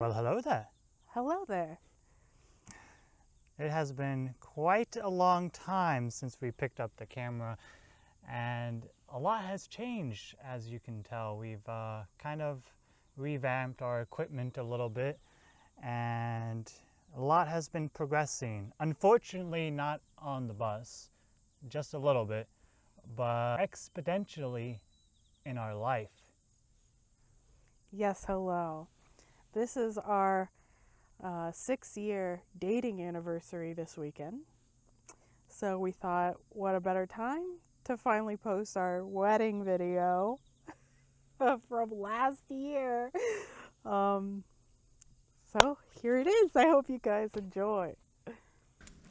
Well, hello there. Hello there. It has been quite a long time since we picked up the camera, and a lot has changed, as you can tell. We've kind of revamped our equipment a little bit, and a lot has been progressing. Unfortunately, not on the bus, just a little bit, but exponentially in our life. Yes, hello. This is our 6-year dating anniversary this weekend. So we thought, what a better time to finally post our wedding video from last year. So here it is. I hope you guys enjoy.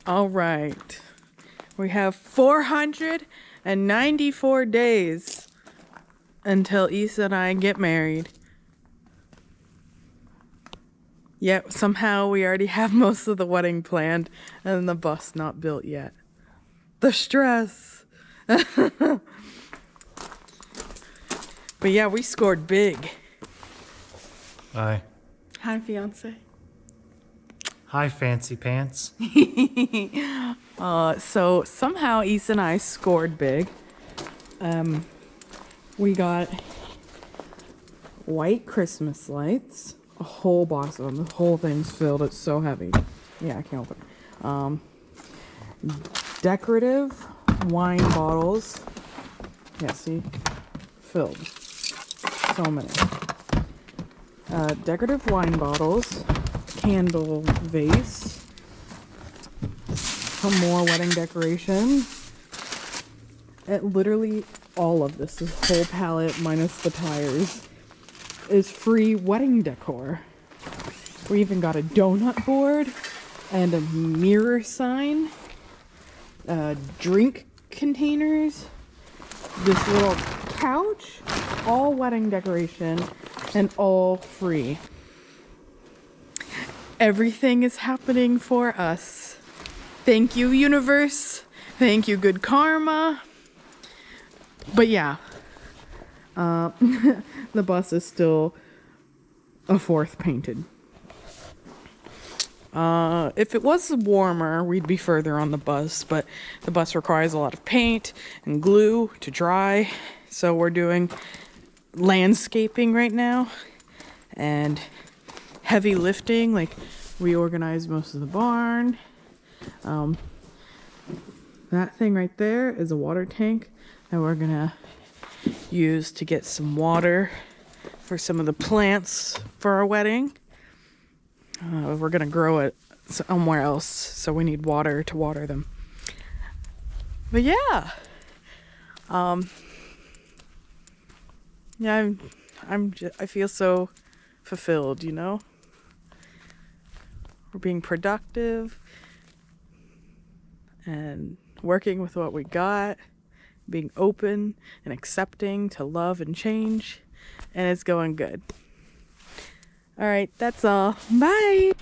All right. We have 494 days until Issa and I get married. Yet somehow we already have most of the wedding planned and the bus not built yet. The stress. But yeah, we scored big. Hi. Hi, fiance. Hi, fancy pants. So somehow Issa and I scored big. We got white Christmas lights. A whole box of them. The whole thing's filled. It's so heavy. Yeah, I can't open it. Decorative wine bottles. Yeah, see? Filled. So many. Decorative wine bottles. Candle vase. Some more wedding decoration. Literally all of this whole palette minus the tires is free wedding decor. We even got a donut board and a mirror sign, drink containers, this little couch, all wedding decoration and all free. Everything is happening for us. Thank you, universe. Thank you, good karma. But yeah, the bus is still a fourth painted. If it was warmer, we'd be further on the bus, but the bus requires a lot of paint and glue to dry. So we're doing landscaping right now and heavy lifting, like reorganize most of the barn. That thing right there is a water tank that we're gonna use to get some water for some of the plants for our wedding. We're gonna grow it somewhere else, so we need water to water them. But yeah, yeah, I feel so fulfilled, you know. We're being productive and working with what we got, being open and accepting to love and change, and it's going good. All right, that's all. Bye.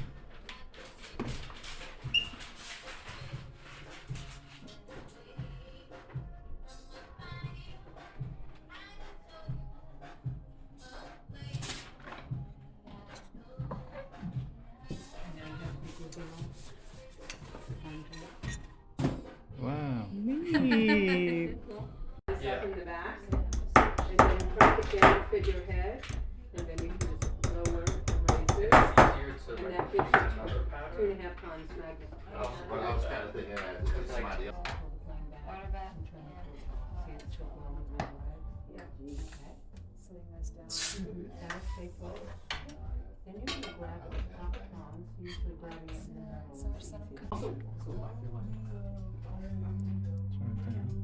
Wow. Neat. Up in the back, and then drop it down, figurehead, and then you can just lower, raise it, and that gives you 2.5 times magnet. But I was kind of thinking that it's somebody else. Then you can grab the top prongs, usually grabbing it in the middle.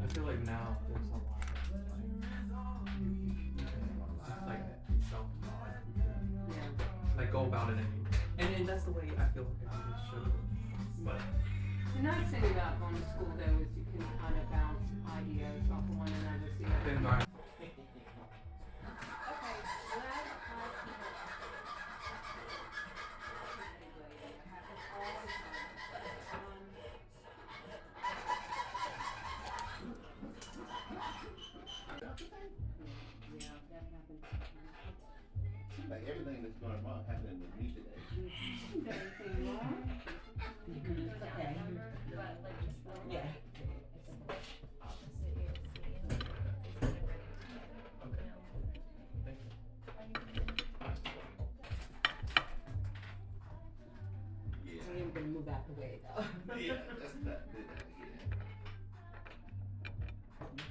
I feel like now there's a lot of you can like self-taught. Like go about it and that's the way I feel like everything should. But The nice thing about going to school though is you can kind of bounce ideas off of one another. See the environment. Like everything that's going wrong happening with me today. out the way though. Yeah, that's that.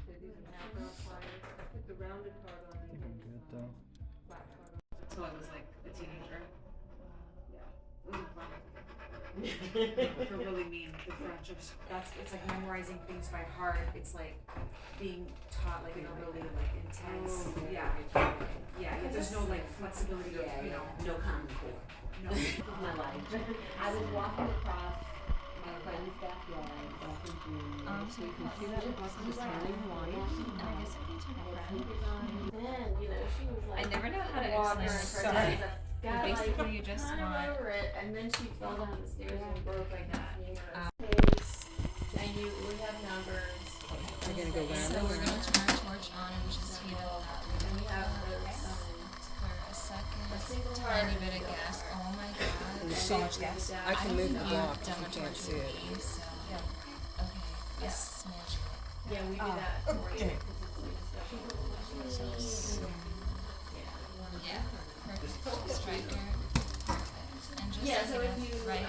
So these are now brown pliers. I put the rounded part on and then Good though. flat part on. Until I was like a teenager. Yeah. Those are fun. They're really mean, the Frenchers. It's like memorizing things by heart. It's like being taught like in a really like intense. Yeah. There's no like flexibility or No common core. no. My life. I was walking across my friend's backyard back in June. So you can see that the bus was turning white. I guess I can turn it around. Then, she was like, I never know how to walking explain her it. dad, But basically, you just kind of want. over it, and then she fell down the stairs and broke like that. And you would have numbers. We're gonna go round So and we're round. gonna turn our torch on and just heat it up. And we have those, For a second, single tiny heart. bit of gas. Oh my god. There's so much gas. I can move the block if Done you a can't torch see it. with me, so. Okay. A smidge. Yeah, we do that for you. 'Cause it's like special. Yeah. Perfect. Striker. And just Yeah, so if you, right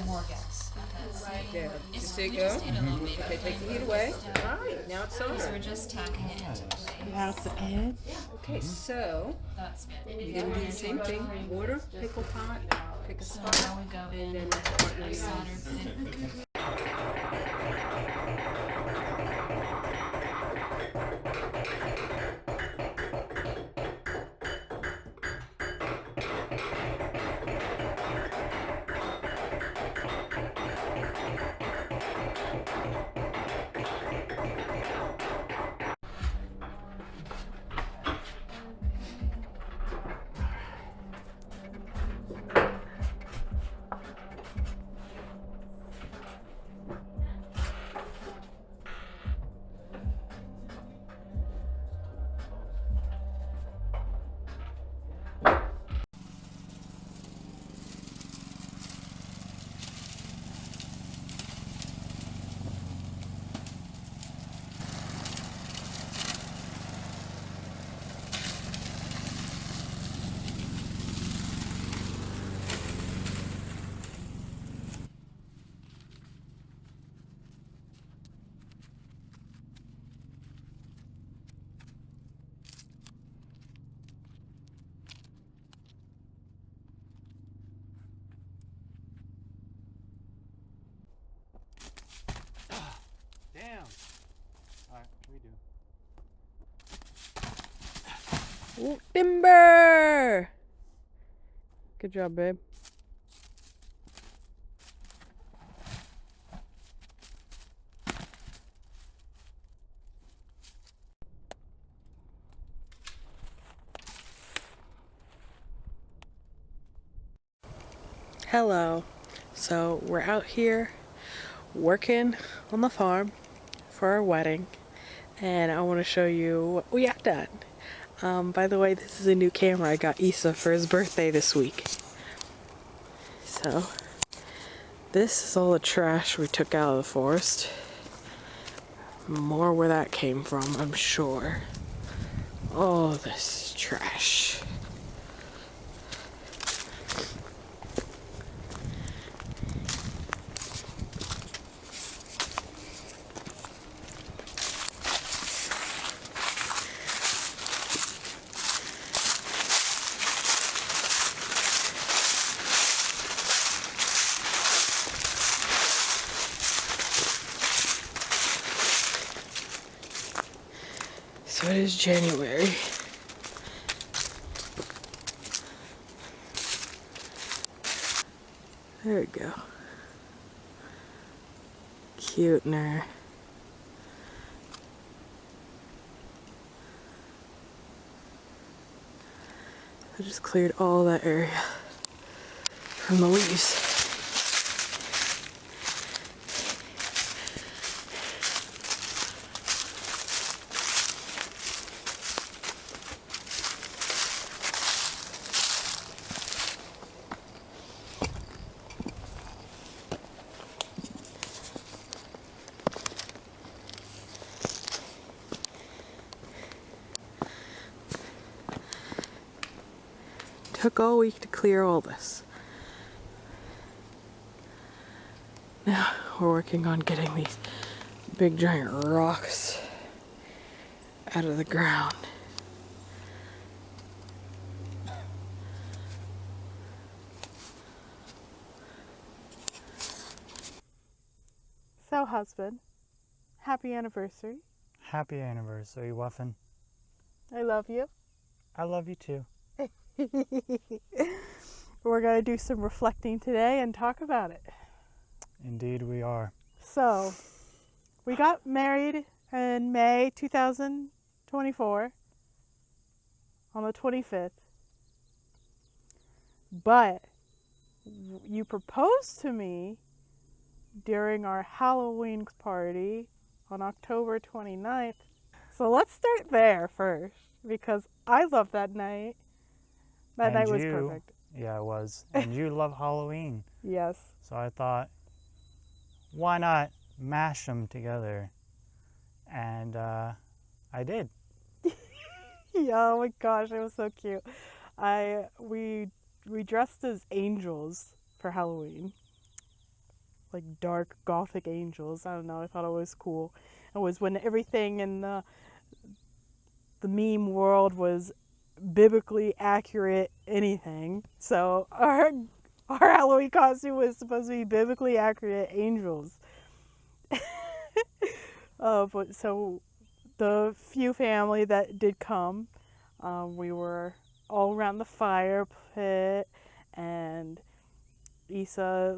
More gas. that's There. You it's, see it we go? just need a little bit. Okay, take the heat away. Alright, now it's So on. we're just tacking it into place. Now it's the edge. Okay, so That's it. you're gonna do the same thing. Water, pickle pot, pick a So spot, now we go and in then our solder pit. Damn. Alright, we do. Ooh, timber! Good job, babe. Hello. So we're out here working on the farm for our wedding, and I want to show you what we got done. By the way, this is a new camera I got Issa for his birthday this week. So this is all the trash we took out of the forest. More where that came from, I'm sure. Oh, this trash. So it is January. There we go. Cutener. I just cleared all that area from the leaves. Took all week to clear all this. Now we're working on getting these big giant rocks out of the ground. So, husband, happy anniversary. Happy anniversary, Wuffin. I love you. I love you too. We're going to do some reflecting today and talk about it. Indeed, we are. So, we got married in May 2024 on the 25th. But you proposed to me during our Halloween party on October 29th. So let's start there first because I love that night. That night was perfect. Yeah, it was. And you love Halloween. Yes. So I thought, why not mash them together? And I did. Yeah, oh my gosh, it was so cute. We dressed as angels for Halloween. Like dark gothic angels. I don't know, I thought it was cool. It was when everything in the meme world was biblically accurate anything. So our Halloween costume was supposed to be biblically accurate angels. But so the few family that did come, we were all around the fire pit, and Issa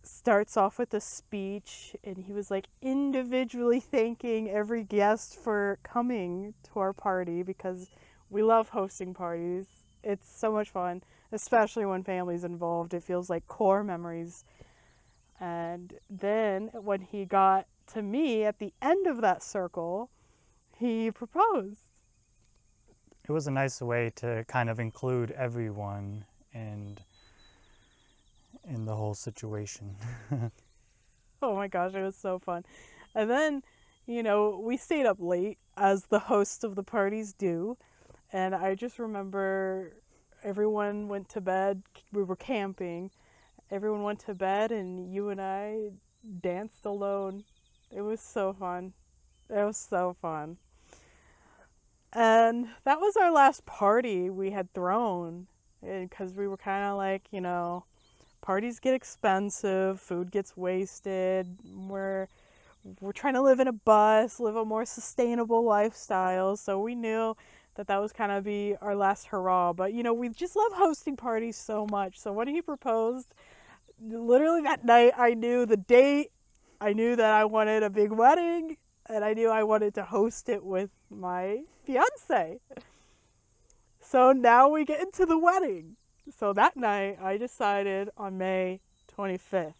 starts off with a speech, and he was individually thanking every guest for coming to our party because we love hosting parties. It's so much fun, especially when family's involved. It feels like core memories. And then when he got to me at the end of that circle, he proposed. It was a nice way to kind of include everyone and in the whole situation. Oh my gosh, it was so fun. And then, we stayed up late, as the hosts of the parties do. And I just remember everyone went to bed. We were camping. Everyone went to bed, and you and I danced alone. It was so fun. It was so fun. And that was our last party we had thrown, because we were kind of parties get expensive, food gets wasted. We're trying to live in a bus, live a more sustainable lifestyle. So we knew that was kind of be our last hurrah. But we just love hosting parties so much. So when he proposed, literally that night, I knew the date. I knew that I wanted a big wedding, and I knew I wanted to host it with my fiance. So now we get into the wedding. So that night, I decided on May 25th,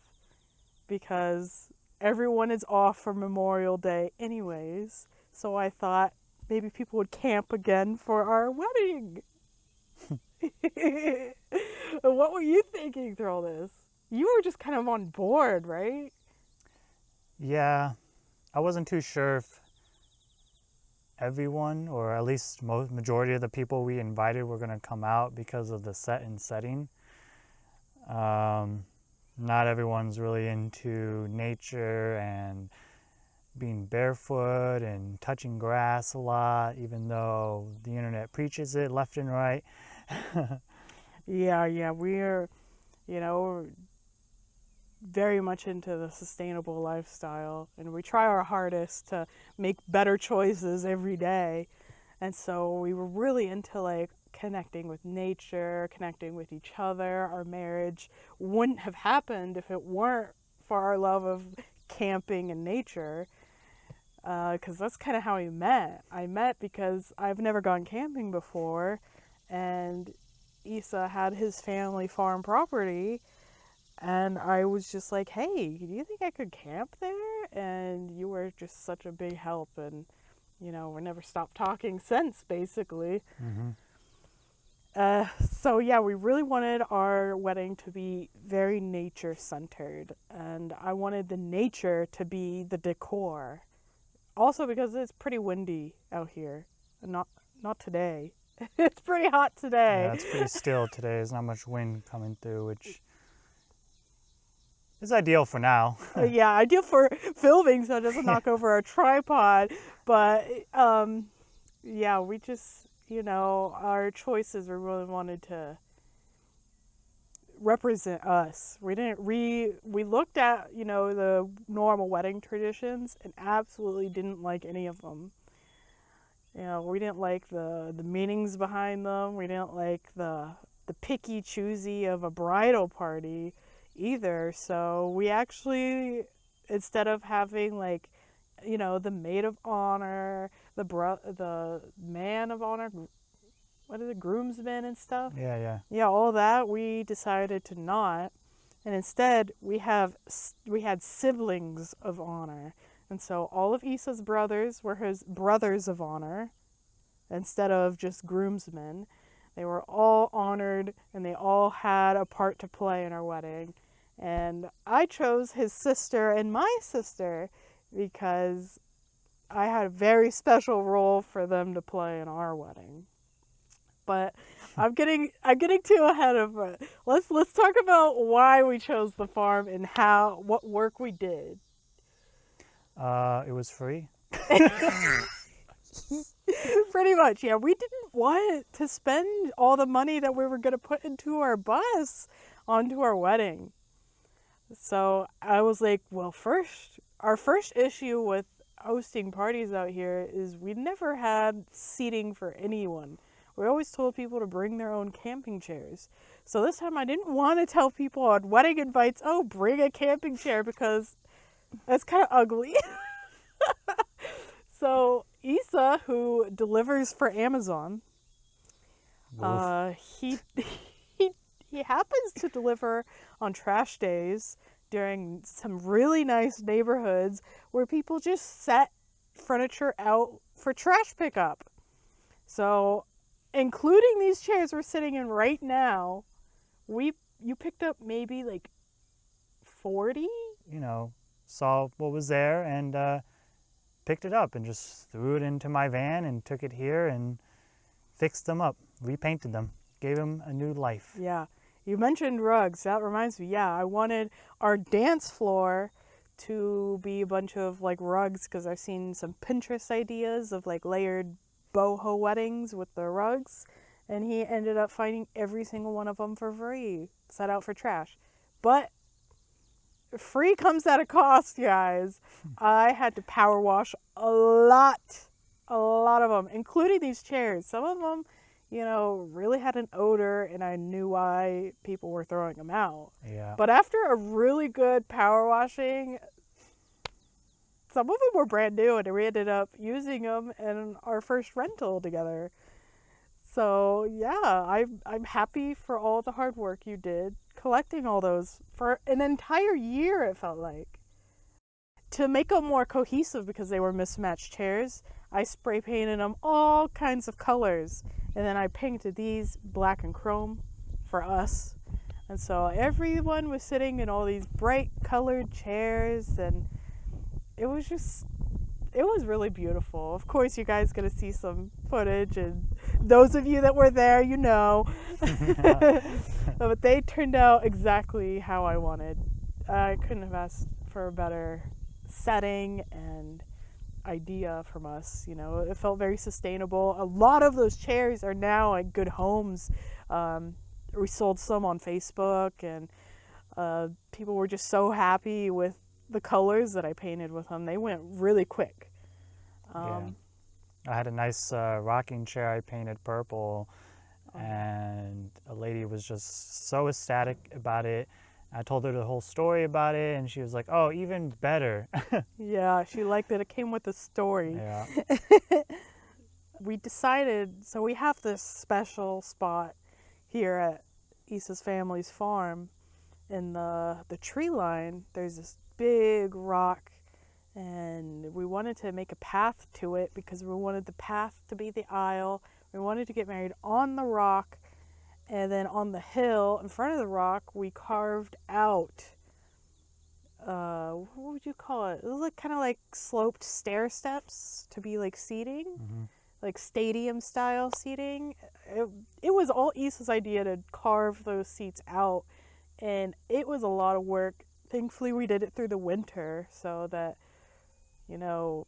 because everyone is off for Memorial Day anyways. So I thought maybe people would camp again for our wedding. What were you thinking through all this? You were just kind of on board, right? Yeah, I wasn't too sure if everyone, or at least majority of the people we invited, were going to come out because of the set and setting. Not everyone's really into nature and being barefoot and touching grass a lot, even though the internet preaches it left and right. Yeah, we're, very much into the sustainable lifestyle, and we try our hardest to make better choices every day. And so we were really into connecting with nature, connecting with each other. Our marriage wouldn't have happened if it weren't for our love of camping and nature, because that's kind of how we met. I met because I've never gone camping before, and Issa had his family farm property, and I was just like, hey, do you think I could camp there? And you were just such a big help, and we never stopped talking since, basically. Mm-hmm. So yeah, we really wanted our wedding to be very nature centered, and I wanted the nature to be the decor. Also because it's pretty windy out here. Not today. It's pretty hot today. Yeah, it's pretty still today. There's not much wind coming through, which It's ideal for now. Yeah, ideal for filming so it doesn't knock over our tripod. But yeah, we just, our choices, we really wanted to represent us. We looked at, the normal wedding traditions and absolutely didn't like any of them. We didn't like the meanings behind them. We didn't like the picky choosy of a bridal party either. So we actually, instead of having like, the maid of honor, the man of honor, what is it, groomsmen and stuff? Yeah. Yeah, all that we decided to not, and instead we had siblings of honor, and so all of Issa's brothers were his brothers of honor, instead of just groomsmen. They were all honored, and they all had a part to play in our wedding. And I chose his sister and my sister because I had a very special role for them to play in our wedding. But I'm getting too ahead of it. Let's talk about why we chose the farm and what work we did. It was free. Pretty much, yeah. We didn't want to spend all the money that we were going to put into our bus onto our wedding. So I was like, well, our first issue with hosting parties out here is we never had seating for anyone. We always told people to bring their own camping chairs. So this time I didn't want to tell people on wedding invites, oh, bring a camping chair, because that's kind of ugly. So Issa, who delivers for Amazon, he happens to deliver on trash days during some really nice neighborhoods where people just set furniture out for trash pickup. So, including these chairs we're sitting in right now, you picked up maybe like 40? Saw what was there and picked it up and just threw it into my van and took it here and fixed them up, repainted them, gave them a new life. Yeah. You mentioned rugs. That reminds me. Yeah, I wanted our dance floor to be a bunch of like rugs, because I've seen some Pinterest ideas of like layered boho weddings with the rugs, and he ended up finding every single one of them for free, set out for trash. But free comes at a cost, guys. I had to power wash a lot of them, including these chairs. Some of them, really had an odor, and I knew why people were throwing them out. Yeah. But after a really good power washing, some of them were brand new, and we ended up using them in our first rental together. So yeah, I'm happy for all the hard work you did collecting all those for an entire year, it felt like. To make them more cohesive, because they were mismatched chairs, I spray painted them all kinds of colors, and then I painted these black and chrome for us. And so everyone was sitting in all these bright colored chairs, and it was really beautiful. Of course, you guys get to see some footage, and those of you that were there, but they turned out exactly how I wanted. I couldn't have asked for a better setting and idea from us. It felt very sustainable. A lot of those chairs are now at good homes. We sold some on Facebook, and people were just so happy with the colors that I painted with them. They went really quick. Yeah. I had a nice rocking chair I painted purple, and a lady was just so ecstatic about it. I told her the whole story about it, and she was like, oh, even better. Yeah, she liked that it came with a story. Yeah. We decided, so we have this special spot here at Issa's family's farm. In the tree line, there's this big rock, and we wanted to make a path to it because we wanted the path to be the aisle. We wanted to get married on the rock, and then on the hill in front of the rock, we carved out, what would you call it? It was kind of like sloped stair steps to be like seating, like stadium style seating. It was all Issa's idea to carve those seats out, and it was a lot of work thankfully we did it through the winter so that, you know,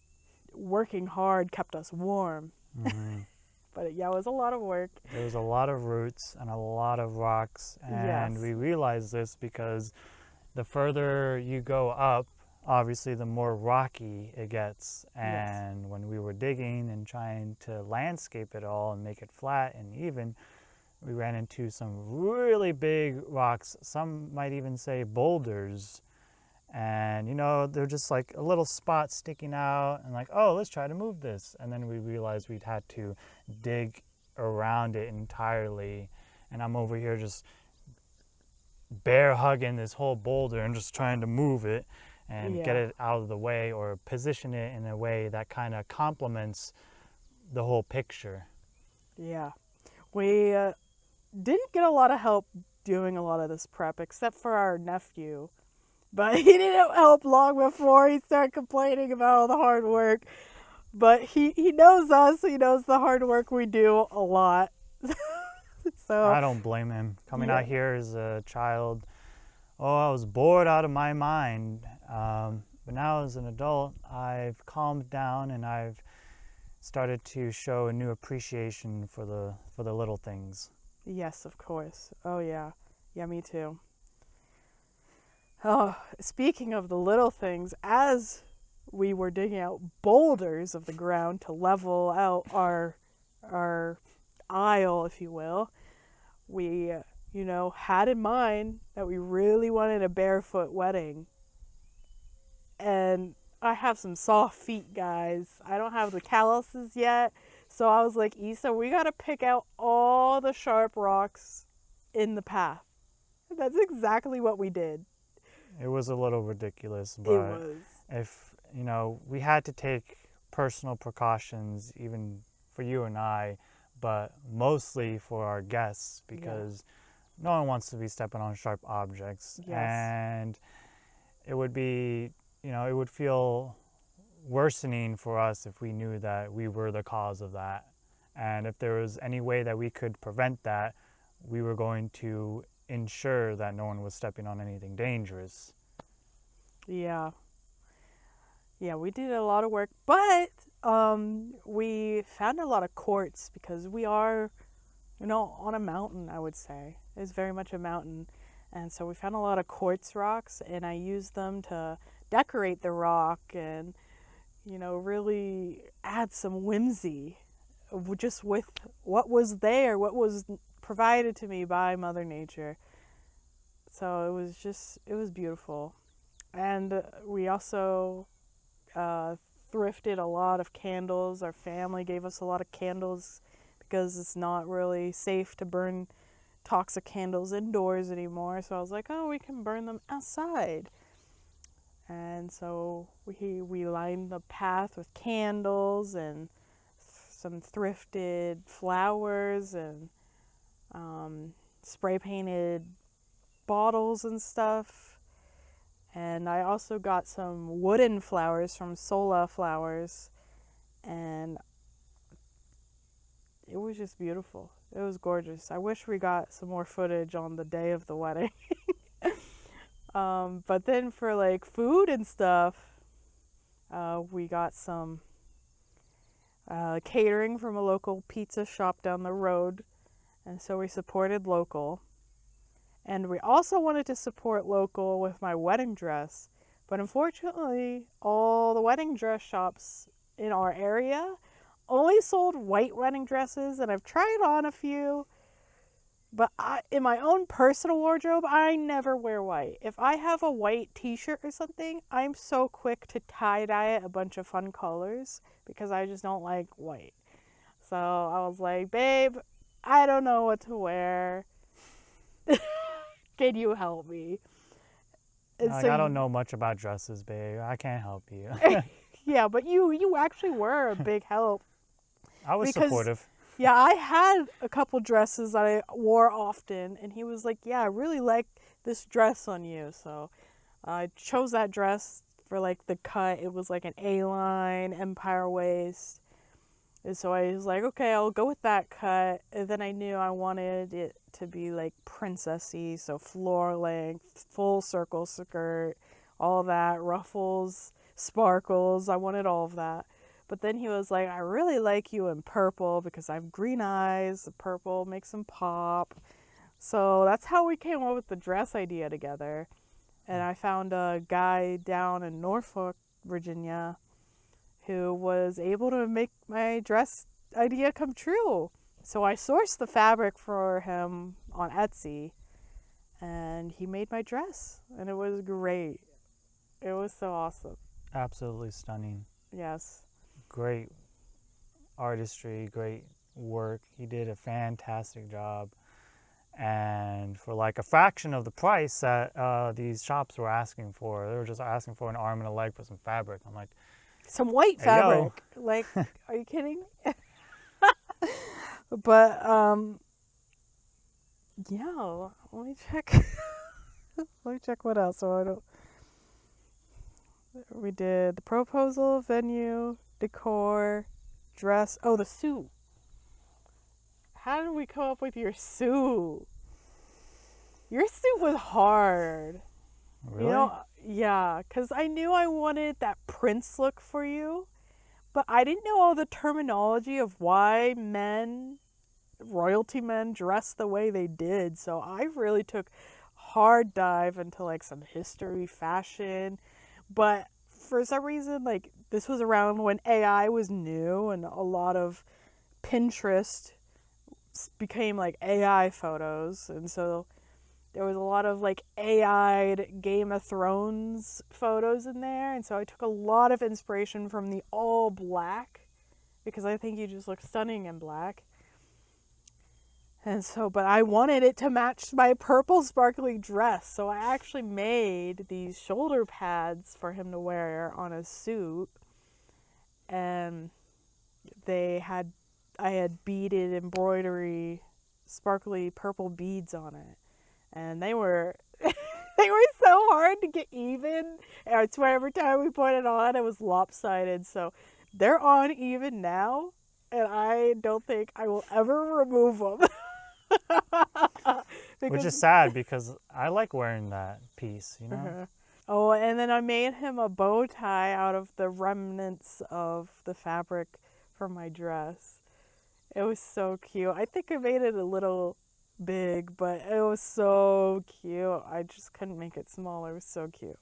working hard kept us warm. Mhm. But yeah, it was a lot of work. There was a lot of roots and a lot of rocks, and Yes. we realized this because the further you go up, obviously the more rocky it gets. And when we were digging and trying to landscape it all and make it flat and even, we ran into some really big rocks. Some might even say boulders. And, you know, they're just like a little spot sticking out and like, oh, let's try to move this. And then we realized we'd had to dig around it entirely. And I'm over here just bear hugging this whole boulder and just trying to move it and get Yeah. it out of the way or position it in a way that kind of complements the whole picture. Yeah. We didn't get a lot of help doing a lot of this prep except for our nephew. But he didn't help long before he started complaining about all the hard work. But he knows us. He knows the hard work we do a lot. So I don't blame him. Coming Yeah. out here as a child, I was bored out of my mind. But now as an adult, I've calmed down and I've started to show a new appreciation for the little things. yes, of course. Oh yeah. Yeah, me too. Oh, speaking of the little things, as we were digging out boulders of the ground to level out our aisle, if you will, we, you know, had in mind that we really wanted a barefoot wedding. And I have some soft feet, guys. I don't have the calluses yet. So I was like, Issa, we got to pick out all the sharp rocks in the path. And that's exactly what we did. It was a little ridiculous, It but was. if, you know, we had to take personal precautions even for you and I, but mostly for our guests because no one wants to be stepping on sharp objects. Yes. And it would be, you know, it would feel worsening for us if we knew that we were the cause of that. And if there was any way that we could prevent that, we were going to ensure that no one was stepping on anything dangerous. Yeah. Yeah, we did a lot of work, but we found a lot of quartz because we are, you know, on a mountain, I would say. It's very much a mountain. And so we found a lot of quartz rocks, and I used them to decorate the rock and, you know, really add some whimsy just with what was there, what was provided to me by Mother Nature. So it was beautiful. And we also thrifted a lot of candles. Our family gave us a lot of candles because it's not really safe to burn toxic candles indoors anymore. So I was like, oh, we can burn them outside. And so we lined the path with candles and some thrifted flowers and spray painted bottles and stuff. And I also got some wooden flowers from Sola Flowers, and it was just beautiful. It was gorgeous. I wish we got some more footage on the day of the wedding. But then for like food and stuff, we got some catering from a local pizza shop down the road, and so we supported local. And we also wanted to support local with my wedding dress, but unfortunately, all the wedding dress shops in our area only sold white wedding dresses, and I've tried on a few, but in my own personal wardrobe, I never wear white. If I have a white t-shirt or something, I'm so quick to tie-dye it a bunch of fun colors because I just don't like white. So I was like, babe, I don't know what to wear. Can you help me? And Like, so I don't know much about dresses, babe. I can't help you. Yeah, but you actually were a big help. I was Because- supportive. Yeah, I had a couple dresses that I wore often, and he was like, yeah, I really like this dress on you. So I chose that dress for like the cut. It was like an A-line, empire waist. And so I was like, okay, I'll go with that cut. And then I knew I wanted it to be like princessy, so floor length, full circle skirt, all that, ruffles, sparkles. I wanted all of that. But then he was like, I really like you in purple because I have green eyes. The purple makes them pop. So that's how we came up with the dress idea together. And I found a guy down in Norfolk, Virginia, who was able to make my dress idea come true. So I sourced the fabric for him on Etsy, and he made my dress, and it was great. It was so awesome. Absolutely stunning. Yes. Great artistry, great work. He did a fantastic job. And for like a fraction of the price that these shops were asking for, they were just asking for an arm and a leg for some fabric. I'm like, Some white Hey, yo. fabric. Like, are you kidding? But, yeah, let me check. Let me check what else. So I don't. We did the proposal, venue, decor, dress. Oh, the suit. How did we come up with your suit? Your suit was hard. really? You know, yeah, because I knew I wanted that prince look for you, but I didn't know all the terminology of why men, royalty men, dress the way they did. So I really took hard dive into like some history, fashion, but for some reason, like this was around when AI was new and a lot of Pinterest became like AI photos, and so there was a lot of like AI'd Game of Thrones photos in there, and so I took a lot of inspiration from the all black because I think you just look stunning in black. And so, but I wanted it to match my purple sparkly dress, so I actually made these shoulder pads for him to wear on his suit, and I had beaded embroidery, sparkly purple beads on it, and they were they were so hard to get even. And I swear every time we put it on, it was lopsided. So they're on even now, and I don't think I will ever remove them. Which is sad because I like wearing that piece, you know? Uh-huh. Oh, and then I made him a bow tie out of the remnants of the fabric from my dress. It was so cute. I think I made it a little big, but it was so cute. I just couldn't make it smaller. It was so cute.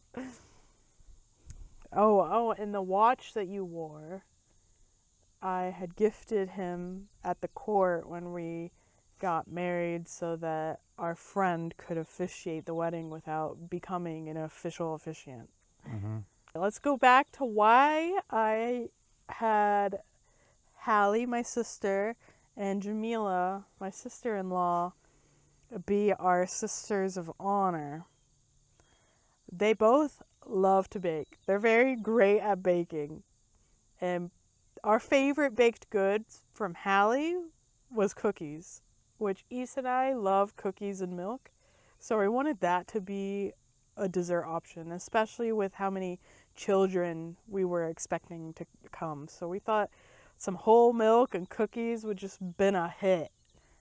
Oh, and the watch that you wore, I had gifted him at the court when we got married so that our friend could officiate the wedding without becoming an official officiant. Mm-hmm. Let's go back to why I had Hallie, my sister, and Jamila, my sister-in-law, be our sisters of honor. They both love to bake. They're very great at baking. And our favorite baked goods from Hallie was cookies, which Issa and I love cookies and milk. So I wanted that to be a dessert option, especially with how many children we were expecting to come. So we thought some whole milk and cookies would just been a hit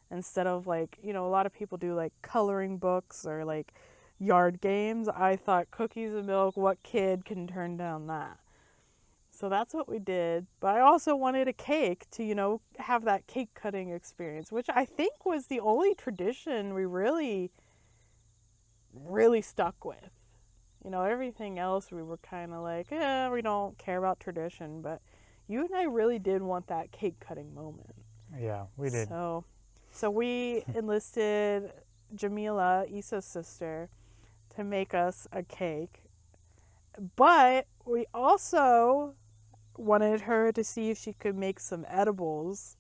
instead of like, you know, a lot of people do like coloring books or like yard games. I thought cookies and milk, what kid can turn down that? So that's what we did. But I also wanted a cake to, you know, have that cake cutting experience, which I think was the only tradition we really stuck with. You know, everything else we were kind of like, we don't care about tradition. But you and I really did want that cake cutting moment. Yeah, we did. So we enlisted Jamila, Issa's sister, to make us a cake. But we also wanted her to see if she could make some edibles,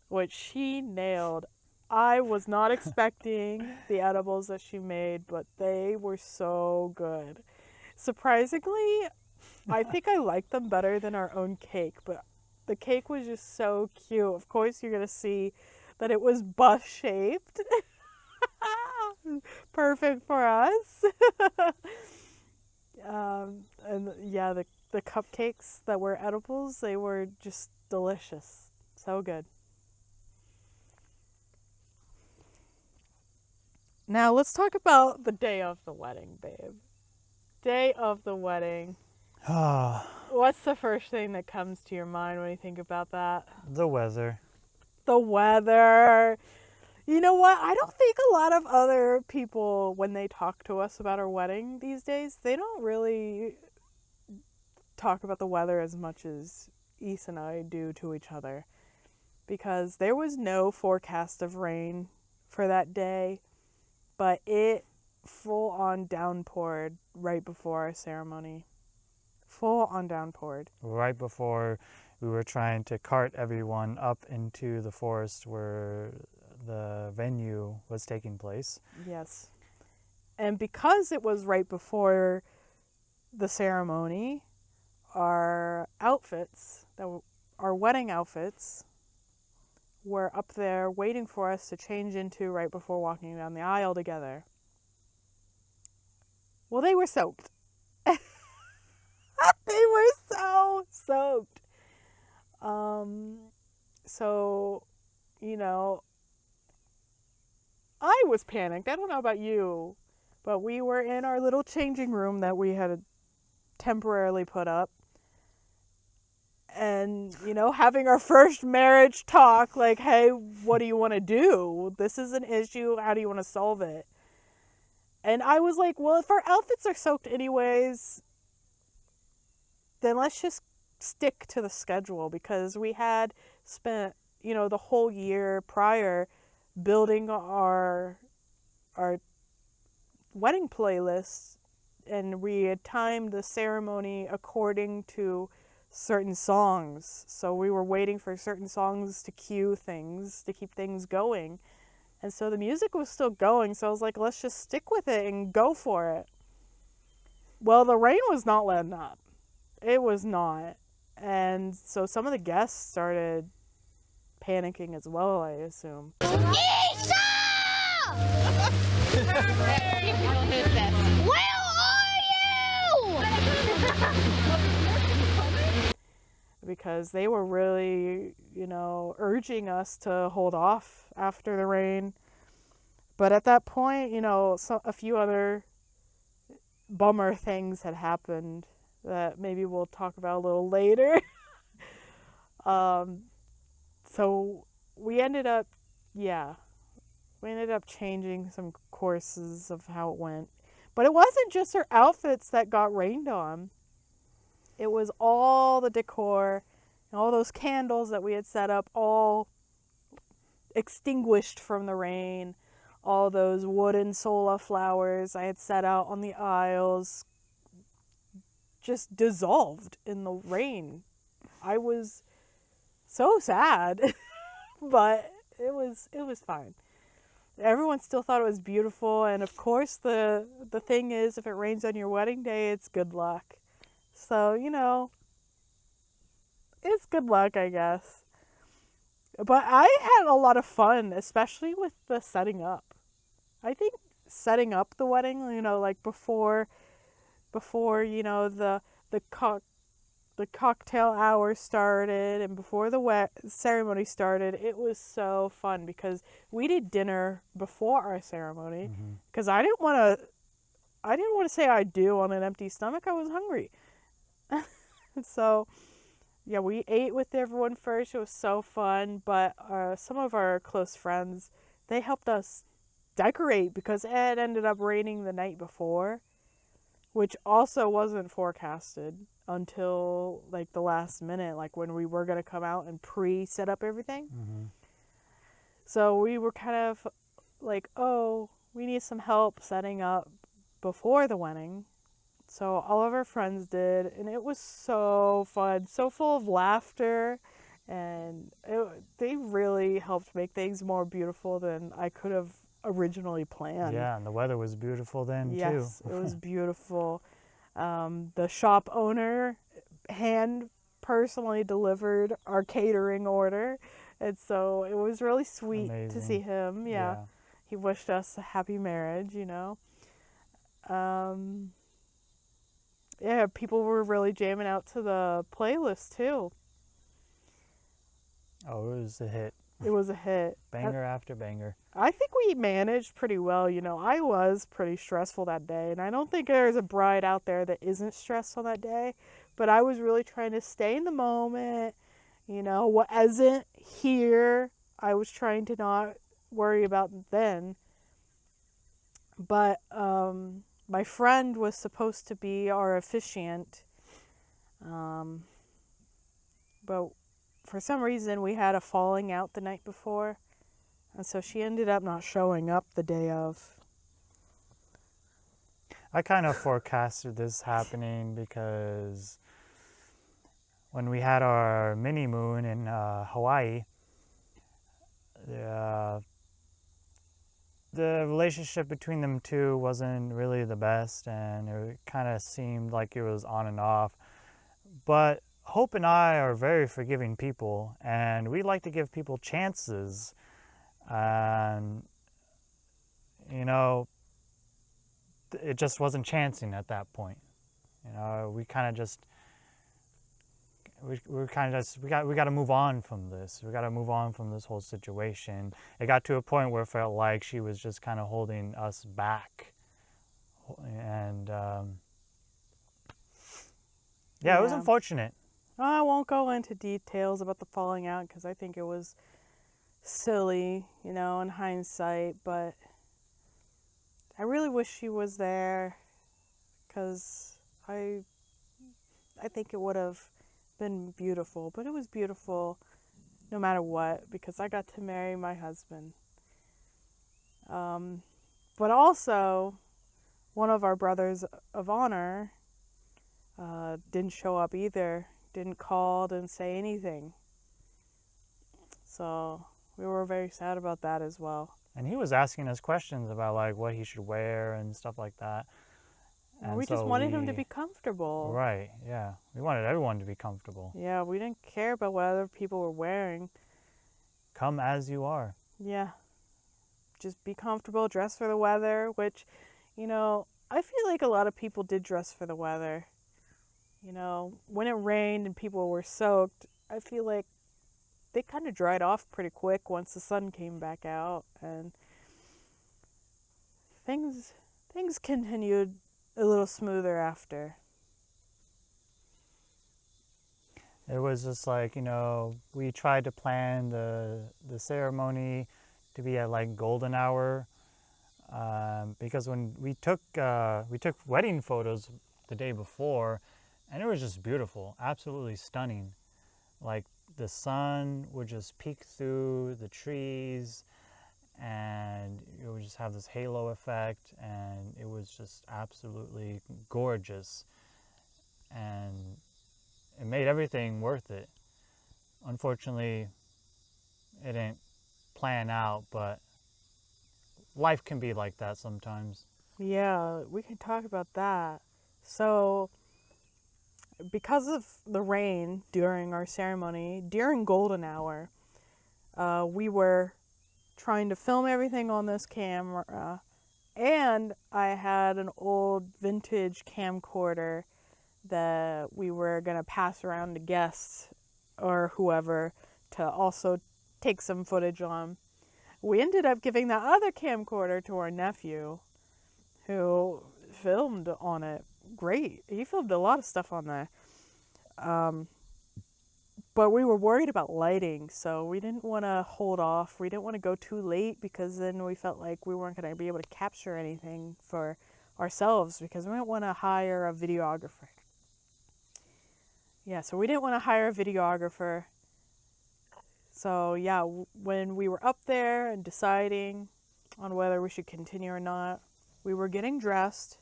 which she nailed. I was not expecting the edibles that she made, but they were so good. Surprisingly, I think I liked them better than our own cake, but the cake was just so cute. Of course, you're going to see that it was bus shaped. Perfect for us. And yeah, the cupcakes that were edibles, they were just delicious. So good. Now let's talk about the day of the wedding, babe. Day of the wedding. Ah, What's the first thing that comes to your mind when you think about that? the weather. The weather. You know what? I don't think a lot of other people, when they talk to us about our wedding these days, they don't really talk about the weather as much as Issa and I do to each other. Because there was no forecast of rain for that day, but it full on downpoured right before our ceremony. Full on downpoured. Right before we were trying to cart everyone up into the forest where the venue was taking place. Yes. And because it was right before the ceremony, our outfits, our wedding outfits, were up there waiting for us to change into right before walking down the aisle together. Well, they were soaked. They were so soaked. So, you know, I was panicked. I don't know about you, but we were in our little changing room that we had temporarily put up. And, you know, having our first marriage talk, like, hey, what do you want to do? This is an issue. How do you want to solve it? And I was like, well, if our outfits are soaked anyways, then let's just stick to the schedule, because we had spent, you know, the whole year prior building our wedding playlist, and we had timed the ceremony according to certain songs. So we were waiting for certain songs to cue things, to keep things going. And so the music was still going, so I was like, let's just stick with it and go for it. Well, the rain was not letting up. It was not. And so some of the guests started panicking as well, I assume. Where are you? Because they were really, you know, urging us to hold off after the rain. But at that point, you know, a few other bummer things had happened that maybe we'll talk about a little later. So we ended up changing some courses of how it went. But it wasn't just our outfits that got rained on. It was all the decor and all those candles that we had set up, all extinguished from the rain. All those wooden sola flowers I had set out on the aisles just dissolved in the rain. I was so sad, but it was fine. Everyone still thought it was beautiful, and of course the thing is, if it rains on your wedding day, it's good luck. So, you know, it's good luck, I guess. But I had a lot of fun, especially with the setting up. I think setting up the wedding, you know, like before you know, the cocktail hour started and before the ceremony started, it was so fun because we did dinner before our ceremony, because I didn't want to say I do on an empty stomach. I was hungry. So, yeah, we ate with everyone first. It was so fun, but some of our close friends, they helped us decorate because it ended up raining the night before, which also wasn't forecasted until like the last minute, like when we were going to come out and set up everything. So we were kind of like, oh, we need some help setting up before the wedding. So all of our friends did, and it was so fun, so full of laughter, and they really helped make things more beautiful than I could have originally planned. Yeah, and the weather was beautiful then, too. Yes, it was beautiful. The shop owner personally delivered our catering order, and so it was really sweet to see him. Yeah. He wished us a happy marriage, you know. Yeah, people were really jamming out to the playlist too. Oh, it was a hit. It was a hit. Banger after banger. I think we managed pretty well. You know, I was pretty stressful that day, and I don't think there's a bride out there that isn't stressed on that day. But I was really trying to stay in the moment. You know, what isn't here, I was trying to not worry about then. But my friend was supposed to be our officiant. But for some reason, we had a falling out the night before. And so she ended up not showing up the day of. I kind of forecasted this happening because when we had our mini moon in Hawaii, the relationship between them two wasn't really the best, and it kind of seemed like it was on and off. But Hope and I are very forgiving people, and we like to give people chances. And, you know, it just wasn't chancing at that point. You know, we kind of just, we got to move on from this. We got to move on from this whole situation. It got to a point where it felt like she was just kind of holding us back. And, yeah, it was unfortunate. I won't go into details about the falling out because I think it was silly, you know, in hindsight, but I really wish she was there because I think it would have been beautiful, but it was beautiful no matter what because I got to marry my husband. But also, one of our brothers of honor didn't show up either, didn't call, didn't say anything. So we were very sad about that as well. And he was asking us questions about like what he should wear and stuff like that. And we just wanted him to be comfortable. Right, yeah. We wanted everyone to be comfortable. Yeah, we didn't care about what other people were wearing. Come as you are. Yeah. Just be comfortable, dress for the weather, which, you know, I feel like a lot of people did dress for the weather. You know, when it rained and people were soaked, I feel like they kind of dried off pretty quick once the sun came back out, and things continued a little smoother after. It was just like, you know, we tried to plan the ceremony to be at like golden hour, because when we took wedding photos the day before, and it was just beautiful, absolutely stunning. Like the sun would just peek through the trees, and it would just have this halo effect, and it was just absolutely gorgeous, and it made everything worth it. Unfortunately, it didn't plan out, but life can be like that sometimes. Yeah, we can talk about that. So, because of the rain during our ceremony, during golden hour, we were trying to film everything on this camera, and I had an old vintage camcorder that we were going to pass around to guests or whoever to also take some footage on. We ended up giving that other camcorder to our nephew, who filmed on it. Great. He filmed a lot of stuff on there. But we were worried about lighting, so we didn't want to hold off. We didn't want to go too late because then we felt like we weren't going to be able to capture anything for ourselves because we didn't want to hire a videographer. Yeah, so we didn't want to hire a videographer. So yeah, when we were up there and deciding on whether we should continue or not, we were getting dressed.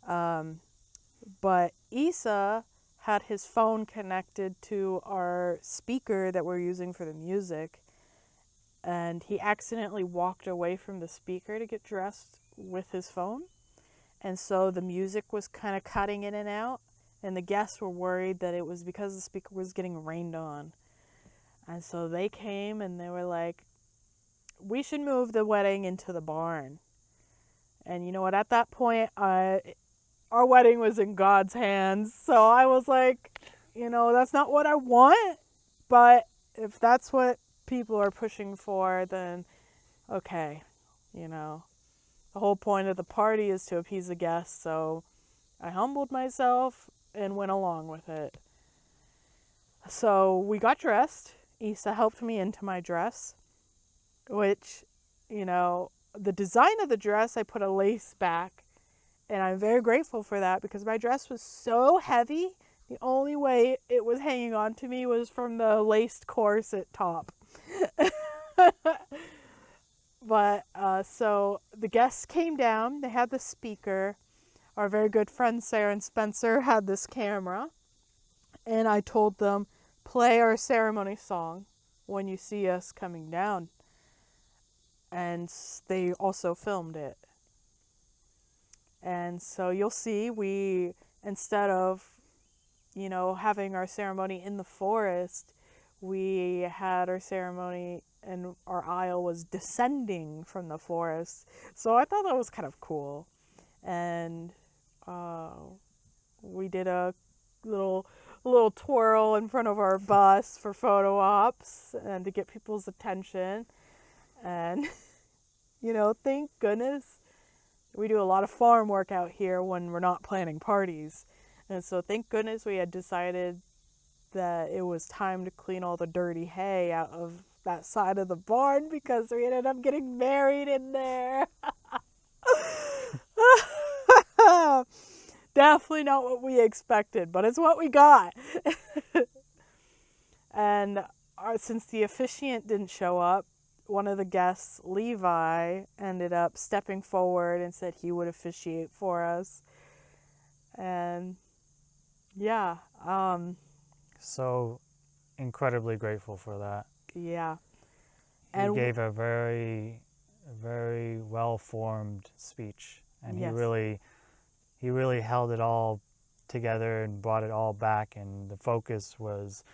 But Issa had his phone connected to our speaker that we're using for the music, and he accidentally walked away from the speaker to get dressed with his phone, and so the music was kind of cutting in and out, and the guests were worried that it was because the speaker was getting rained on. And so they came and they were like, we should move the wedding into the barn. And you know what, at that point, our wedding was in God's hands. So I was like, you know, that's not what I want, but if that's what people are pushing for, then okay, you know, the whole point of the party is to appease the guests, so I humbled myself and went along with it. So we got dressed. Issa helped me into my dress, which, you know, the design of the dress, I put a lace back, and I'm very grateful for that because my dress was so heavy. The only way it was hanging on to me was from the laced corset top. But so the guests came down. They had the speaker. Our very good friends Sarah and Spencer had this camera. And I told them, play our ceremony song when you see us coming down. And they also filmed it. And so you'll see, we, instead of, you know, having our ceremony in the forest, we had our ceremony and our aisle was descending from the forest. So I thought that was kind of cool. And we did a little twirl in front of our bus for photo ops and to get people's attention. And, you know, thank goodness we do a lot of farm work out here when we're not planning parties. And so thank goodness we had decided that it was time to clean all the dirty hay out of that side of the barn because we ended up getting married in there. Definitely not what we expected, but it's what we got. And since the officiant didn't show up, one of the guests, Levi, ended up stepping forward and said he would officiate for us. And yeah. So incredibly grateful for that. Yeah. He And gave a very, very well-formed speech, and Yes. he really held it all together and brought it all back, and the focus was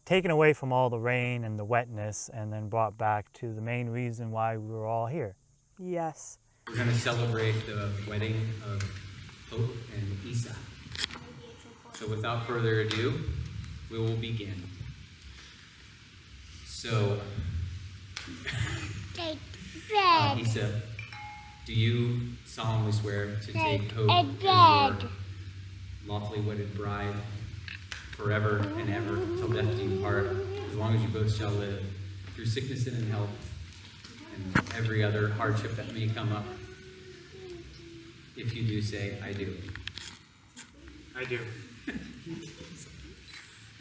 taken away from all the rain and the wetness and then brought back to the main reason why we were all here. yes. We're going to celebrate the wedding of Hope and Issa. So without further ado, we will begin. So, Issa, do you solemnly swear to take Hope as your lawfully wedded bride forever and ever till death do you part, as long as you both shall live, through sickness and in health, and every other hardship that may come up? If you do, say, I do. I do.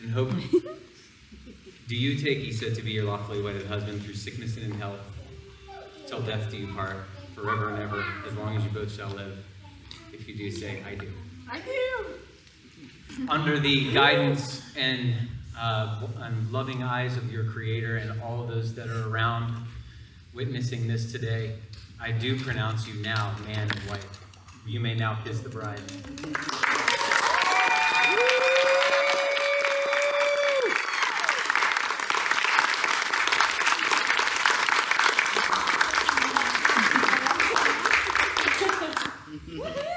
And Hope, do you take Issa to be your lawfully wedded husband through sickness and in health, till death do you part, forever and ever, as long as you both shall live? If you do, say, I do. I do. Under the guidance and loving eyes of your Creator and all of those that are around witnessing this today, I do pronounce you now man and wife. You may now kiss the bride.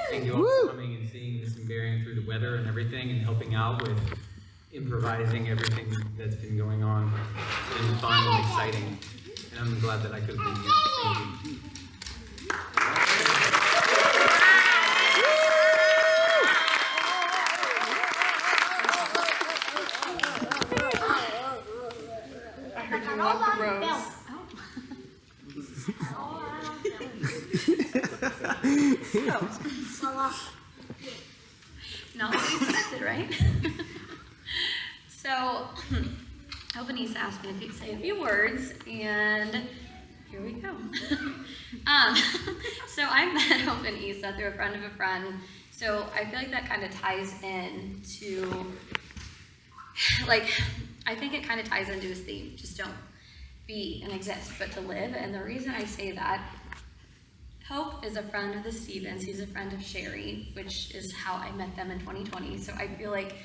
Thank you all for coming and seeing this and bearing through the weather and everything and helping out with improvising everything that's been going on. It's been fun and exciting, and I'm glad that I could have been here. Thank you. I heard you want the rose. Not what we expected, right? So, Hope and Issa asked me to say a few words, and here we go. So I met Hope and Issa through a friend of a friend, so I feel like that kind of ties in to, like, I think it kind of ties into his theme, just don't be and exist, but to live. And the reason I say that, Hope is a friend of the Stevens, he's a friend of Sherry, which is how I met them in 2020. So I feel like,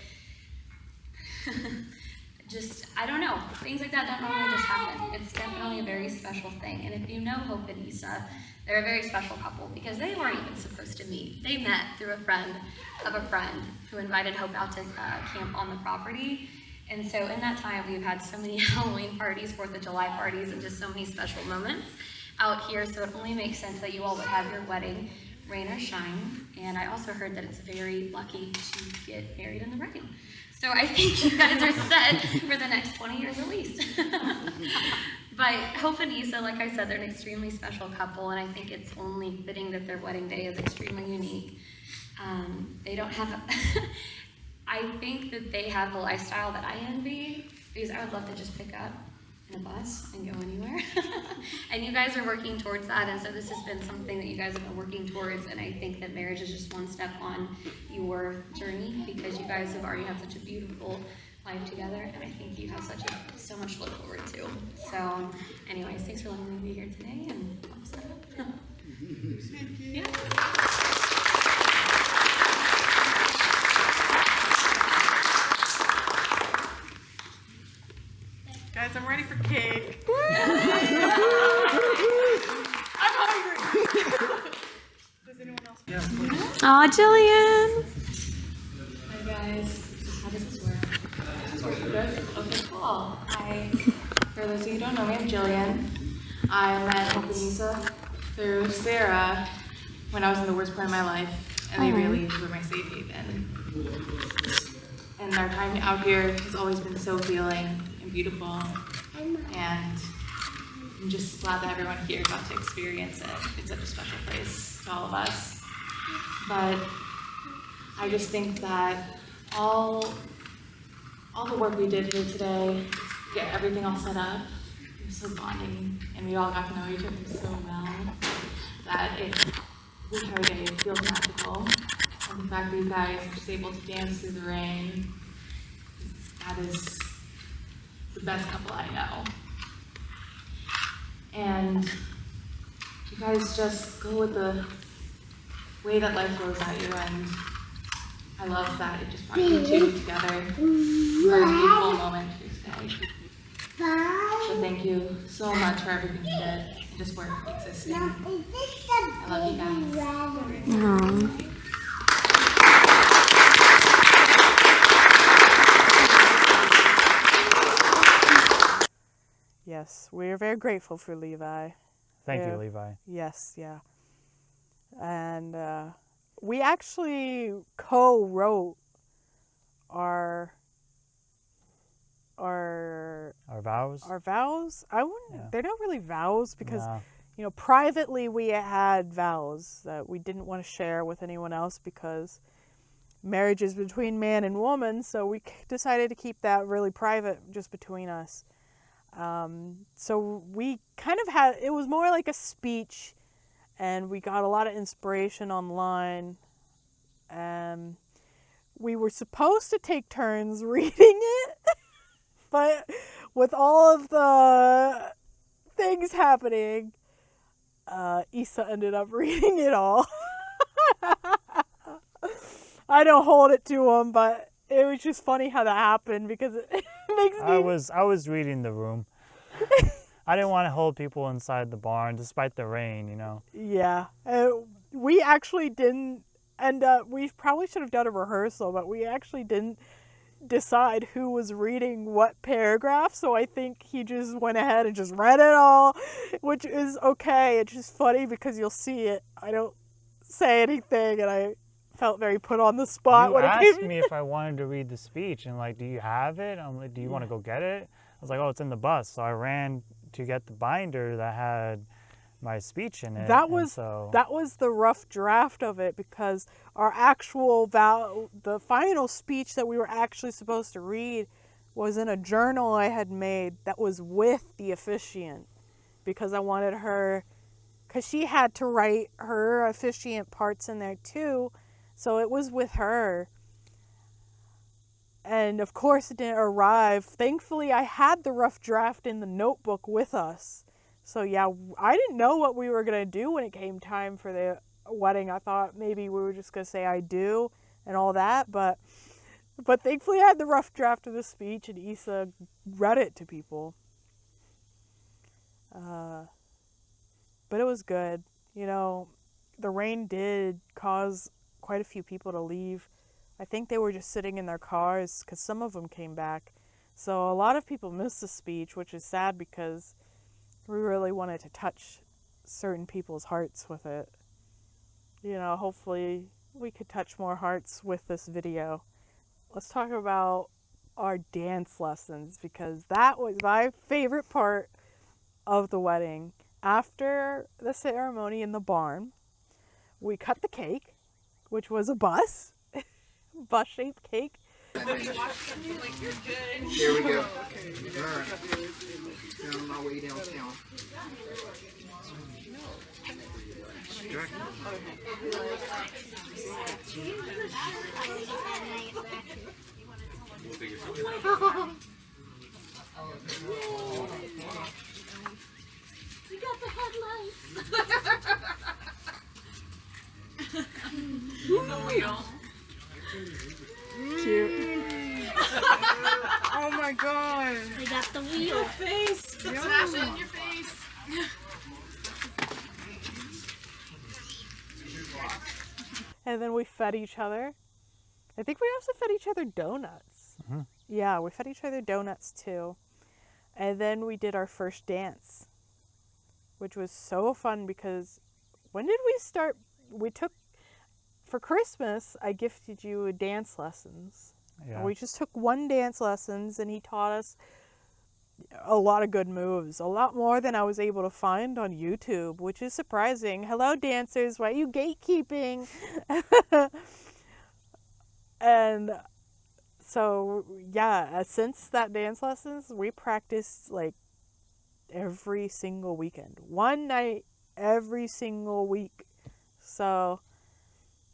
I don't know, things like that don't normally just happen. It's definitely a very special thing. And if you know Hope and Issa, they're a very special couple because they weren't even supposed to meet. They met through a friend of a friend who invited Hope out to camp on the property. And so in that time, we've had so many Halloween parties, 4th of July parties, and just so many special moments out here. So it only makes sense that you all would have your wedding, rain or shine. And I also heard that it's very lucky to get married in the rain. So I think you guys are set for the next 20 years at least. But Hope and Issa, like I said, they're an extremely special couple, and I think it's only fitting that their wedding day is extremely unique. They don't have, I think that they have a lifestyle that I envy, because I would love to just pick up in a bus and go anywhere. And you guys are working towards that, and so this has been something that you guys have been working towards, and I think that marriage is just one step on your journey, because you guys have already had such a beautiful life together, and I think you have so much to look forward to. So anyways, thanks for letting me be here today, and I'm set up. Thank you. Yeah. Guys, I'm ready for cake. I'm hungry. Does anyone else? Yeah. Aw, Jillian. Hi guys. How does this work? Does this work good? Okay, cool. Hi. For those of you who don't know me, I'm Jillian. I met Hope and Issa through Sarah when I was in the worst part of my life, and they really were my safe haven. And our time out here has always been so healing and beautiful, and I'm just glad that everyone here got to experience it. It's such a special place to all of us. But I just think that all the work we did here today, get everything all set up, it was so bonding, and we all got to know each other so well that the entire day it feels magical. And the fact that you guys are just able to dance through the rain, that is the best couple I know. And you guys just go with the way that life throws at you, and I love that it just brought you two together for a beautiful moment Tuesday. So thank you so much for everything you did and just for existing. I love you guys. Aww. Yes, we are very grateful for Levi. Thank you, Levi. Yes, yeah. And we actually co-wrote our vows. Our vows. I wouldn't. Yeah. They're not really vows because No. you know, privately we had vows that we didn't want to share with anyone else because marriage is between man and woman. So we decided to keep that really private, just between us. So we kind of had, it was more like a speech, and we got a lot of inspiration online, and we were supposed to take turns reading it, but with all of the things happening, Issa ended up reading it all. I don't hold it to him, but it was just funny how that happened because it makes me... I was reading the room. I didn't want to hold people inside the barn despite the rain, you know. Yeah. We actually didn't end up... We probably should have done a rehearsal, but we actually didn't decide who was reading what paragraph, so I think he just went ahead and just read it all, which is okay. It's just funny because you'll see it. I don't say anything, and I felt very put on the spot. You asked me if I wanted to read the speech, and like, do you have it? I'm like, do you want to go get it? I was like, oh, it's in the bus. So I ran to get the binder that had my speech in it. That was the rough draft of it, because our actual the final speech that we were actually supposed to read was in a journal I had made that was with the officiant, because I wanted her, because she had to write her officiant parts in there too. So it was with her. And of course it didn't arrive. Thankfully, I had the rough draft in the notebook with us. So yeah, I didn't know what we were going to do when it came time for the wedding. I thought maybe we were just going to say I do and all that. But thankfully I had the rough draft of the speech, and Issa read it to people. But it was good. You know, the rain did cause quite a few people to leave. I think they were just sitting in their cars, because some of them came back. So a lot of people miss the speech, which is sad because we really wanted to touch certain people's hearts with it. You know, hopefully we could touch more hearts with this video. Let's talk about our dance lessons, because that was my favorite part of the wedding. After the ceremony in the barn, we cut the cake, which was a bus-shaped cake. Here we go. Alright. On my way downtown. We got the headlights. The wheel. Cute. Oh my god. We got the wheel. Face. Smash it in your face. And then we fed each other. I think we also fed each other donuts. Mhm. Yeah, we fed each other donuts too. And then we did our first dance, which was so fun because when did we start? For Christmas, I gifted you dance lessons. Yeah. And we just took one dance lessons and he taught us a lot of good moves, a lot more than I was able to find on YouTube, which is surprising. Hello, dancers, why are you gatekeeping? And so, yeah, since that dance lessons, we practiced like every single weekend, one night every single week. So,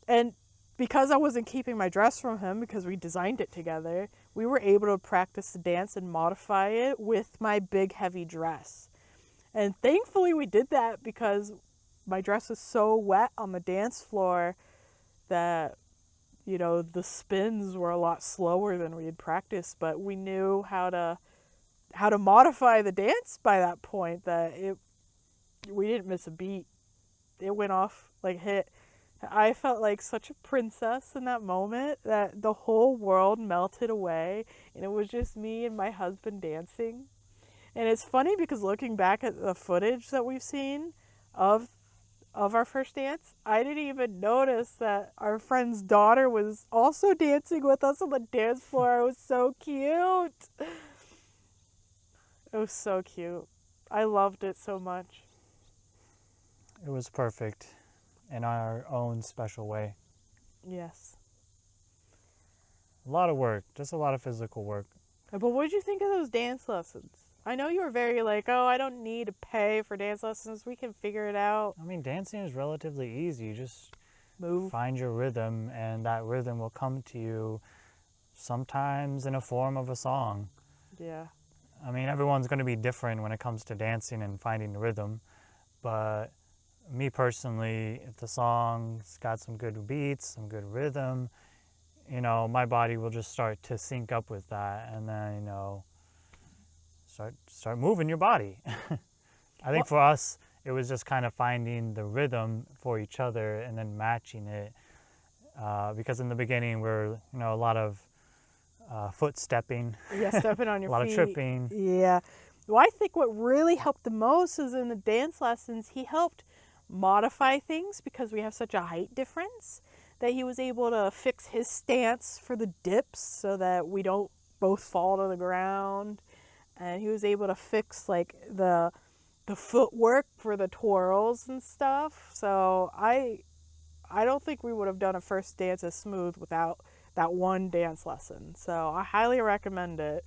and because I wasn't keeping my dress from him because we designed it together, we were able to practice the dance and modify it with my big heavy dress. And thankfully we did that because my dress was so wet on the dance floor that, you know, the spins were a lot slower than we had practiced, but we knew how to modify the dance by that point that we didn't miss a beat. It went off like hit. I felt like such a princess in that moment that the whole world melted away and it was just me and my husband dancing. And it's funny because looking back at the footage that we've seen of our first dance, I didn't even notice that our friend's daughter was also dancing with us on the dance floor. It was so cute. It was so cute. I loved it so much. It was perfect in our own special way. Yes. A lot of work, just a lot of physical work. But what did you think of those dance lessons? I know you were very like, oh, I don't need to pay for dance lessons. We can figure it out. I mean, dancing is relatively easy. You just Move. find your rhythm, and that rhythm will come to you sometimes in a form of a song. Yeah. I mean, everyone's going to be different when it comes to dancing and finding the rhythm. But me personally, if the song's got some good beats, some good rhythm, you know, my body will just start to sync up with that, and then, you know, start moving your body. I think for us, it was just kind of finding the rhythm for each other and then matching it. Because in the beginning, we're, you know, a lot of foot stepping. Yeah, stepping on your feet. A lot of tripping. Yeah. Well, I think what really helped the most is in the dance lessons, he helped modify things because we have such a height difference that he was able to fix his stance for the dips so that we don't both fall to the ground. And he was able to fix like the footwork for the twirls and stuff. So I don't think we would have done a first dance as smooth without that one dance lesson. So I highly recommend it.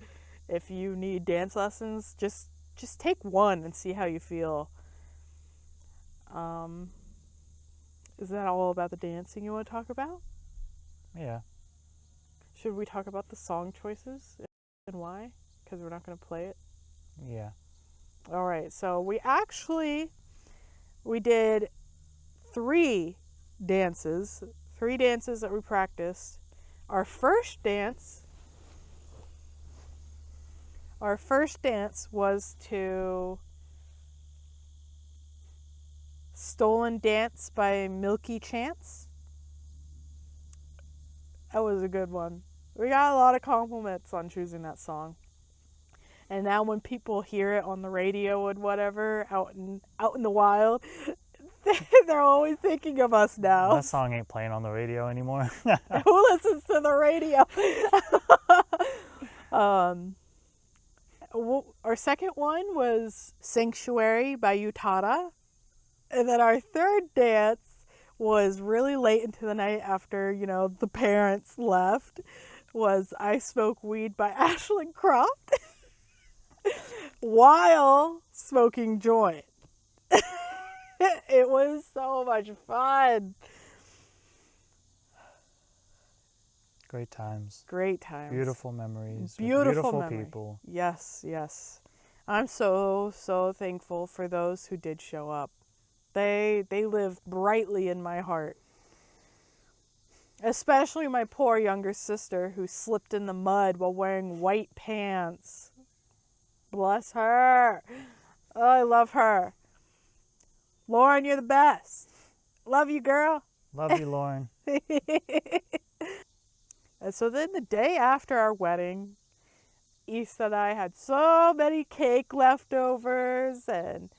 If you need dance lessons, just take one and see how you feel. Is that all about the dancing you want to talk about? Yeah. Should we talk about the song choices and why? Because we're not going to play it. Yeah. All right. So we did three dances that we practiced. Our first dance was to Stolen Dance by Milky Chance. That was a good one. We got a lot of compliments on choosing that song. And now when people hear it on the radio and whatever out in the wild, they're always thinking of us now. That song ain't playing on the radio anymore. Who listens to the radio? Our second one was Sanctuary by Utada. And then our third dance was really late into the night after, you know, the parents left, was I Smoke Weed by Ashlyn Croft while smoking joint. It was so much fun. Great times. Great times. Beautiful memories. Beautiful people. Yes, yes. I'm so, so thankful for those who did show up. They live brightly in my heart. Especially my poor younger sister who slipped in the mud while wearing white pants. Bless her. Oh, I love her. Lauren, you're the best. Love you, girl. Love you, Lauren. And so then the day after our wedding, Issa and I had so many cake leftovers and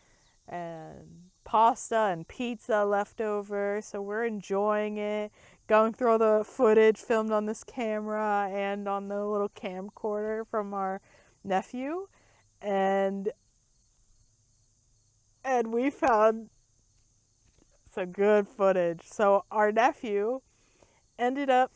pasta and pizza leftover. So we're enjoying it, going through all the footage filmed on this camera and on the little camcorder from our nephew. And we found some good footage. So our nephew ended up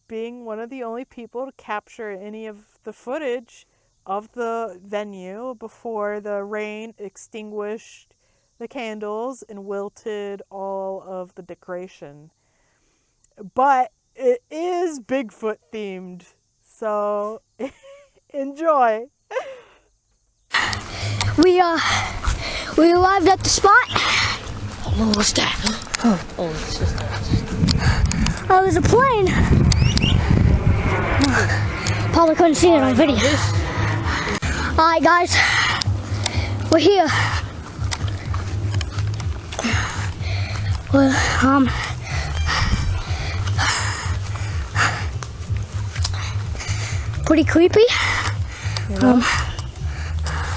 being one of the only people to capture any of the footage of the venue before the rain extinguished the candles and wilted all of the decoration. But it is Bigfoot themed, so enjoy. We arrived at the spot. Oh, what's that? Oh, it's just Oh, there's a plane. Probably couldn't see it on video. Alright guys, we're here. We're, pretty creepy. You know?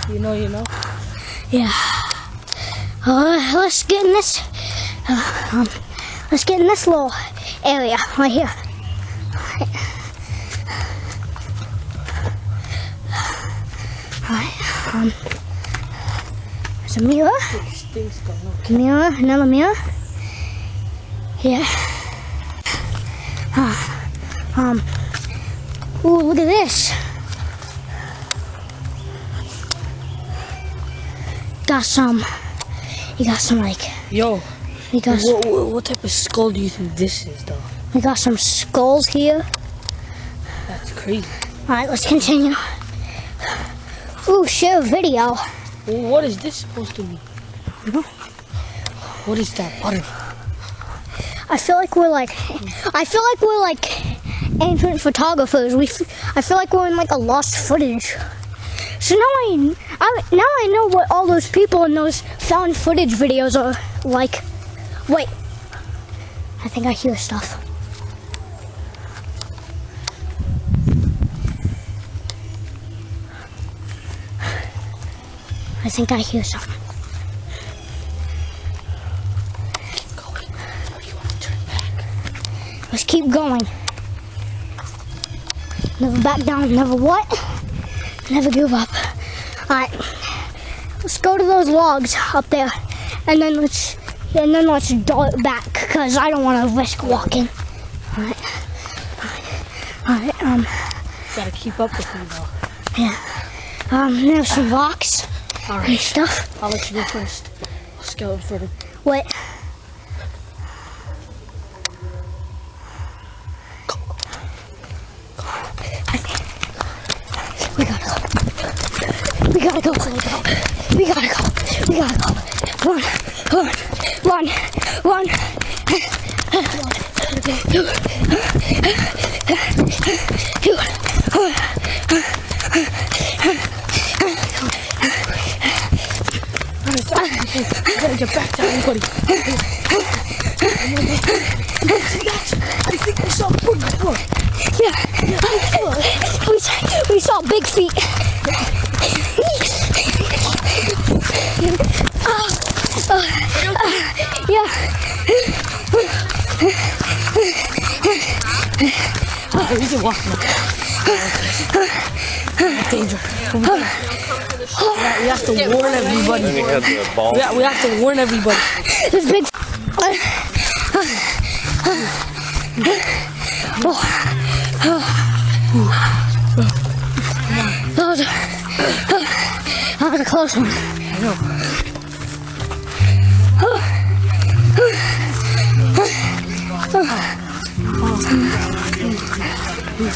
You know? Yeah. Let's get in this. Let's get in this little area right here. Alright. There's a mirror. Mirror, another mirror. Here. Ooh, look at this. You got some like. Yo. You got what type of skull do you think this is, though? We got some skulls here. That's crazy. Alright, let's continue. Ooh, share a video. What is this supposed to be? What is that butterfly? I feel like we're like ancient photographers. I feel like we're in like a lost footage. So now I know what all those people in those found footage videos are like. Wait, I think I hear stuff. I think I hear something. Keep going. Or you want to turn back? Let's keep going. Never back down, never what? Never give up. Alright. Let's go to those logs up there. And then let's dart back because I don't want to risk walking. Alright. Gotta keep up with me though. Yeah. There's some rocks. Alright. And stuff. I'll let you go first. I'll scout in front of. Wait. We gotta go. We gotta go. We gotta go. We gotta go. Run. Run. Run. Run. You gotta get back to everybody. I think we saw a foot before. Yeah. We saw big feet. Okay, we can walk now. Danger. We have to warn everybody. We have to warn everybody. This big. That was a close one. I know.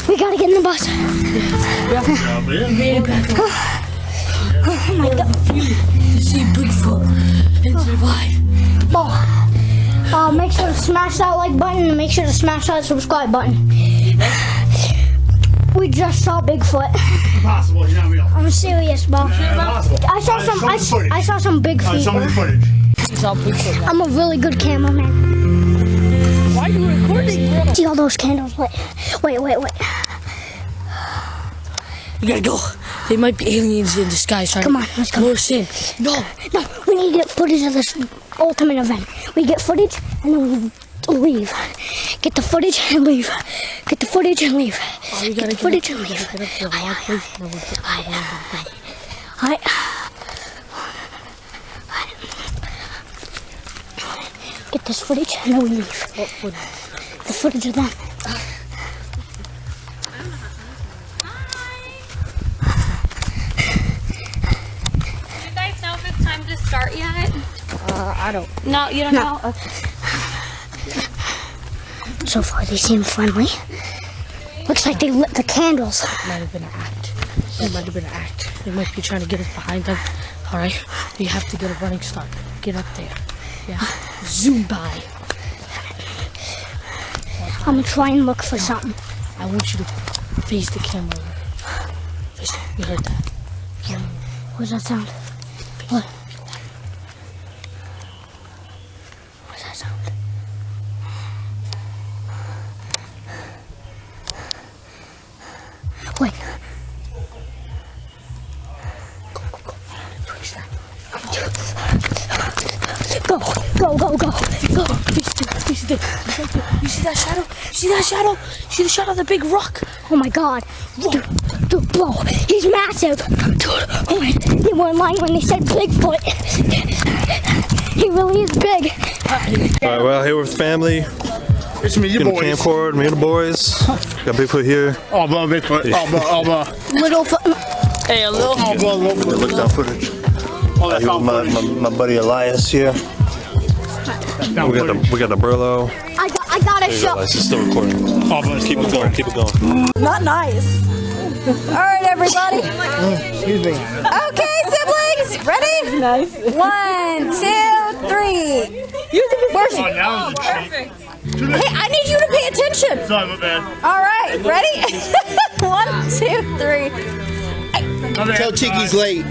We gotta get in the bus. Oh my God. You see Bigfoot and survive. Make sure to smash that like button and make sure to smash that subscribe button. We just saw Bigfoot. Impossible, you're not real. I'm serious, bro. Impossible. I saw some big feet. Show me the footage. I'm a really good cameraman. Why are you recording, bro? See all those candles? Wait. We gotta go. They might be aliens in disguise trying Come on, let's go. lure us in. No, we need to get footage of this ultimate event. We get footage and then we leave. Get the footage and leave. Get the footage and leave. Oh, we gotta get the footage and leave. Get up to the wrong place and then we get Get this footage and then we leave. What footage? The footage of them. Start yet? I don't. No, you don't know? Okay. So far they seem friendly. Looks like they lit the candles. It might have been an act. It might have been an act. They might be trying to get us behind them. Alright? You have to get a running start. Get up there. Yeah. Zoom by. I'm gonna try and look for something. I want you to face the camera. Face it. You heard that? Yeah. What does that sound? What? What's that sound? Wait. Go. You see that shadow? See that shadow? See the shadow of the big rock? Oh my God. Dude, bro, he's massive. Dude, oh my, they weren't lying when they said Bigfoot. He really is big. Alright, well, here with family. It's me, you Getting boys. the camcorder, me and the boys. Got Bigfoot here. Oh, bro, Bigfoot. Oh, bro. Little foot. Hey, a little. Oh, bro, little foot. Look down footage. Oh, that's all My buddy Elias here. We got the Burlo. I got a show. Elias is still recording. Oh, bro, Keep it going, keep it going. Not nice. All right, everybody. Excuse me. Okay, siblings, ready? Nice. 1, 2, 3. Where's Oh, now it's Perfect. Hey, I need you to pay attention. Sorry, my bad. All right, ready? 1, 2, 3. Tell Chicky's late.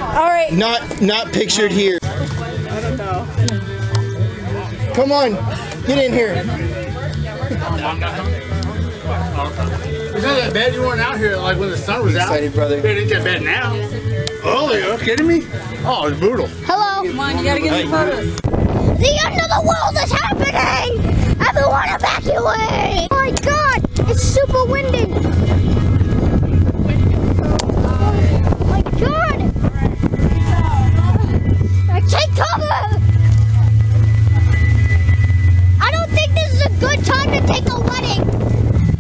All right. Not pictured here. I don't know. Come on, get in here. It's not that bad. You weren't out here like when the sun was out. Excited, brother. It ain't that bad now. Earlier, are you kidding me? Oh, it's brutal. Hello. Come on, you gotta get some photos. The end of the world is happening! Everyone evacuate! Oh my God, it's super windy. Oh my God! Take cover! I don't think this is a good time to take a wedding.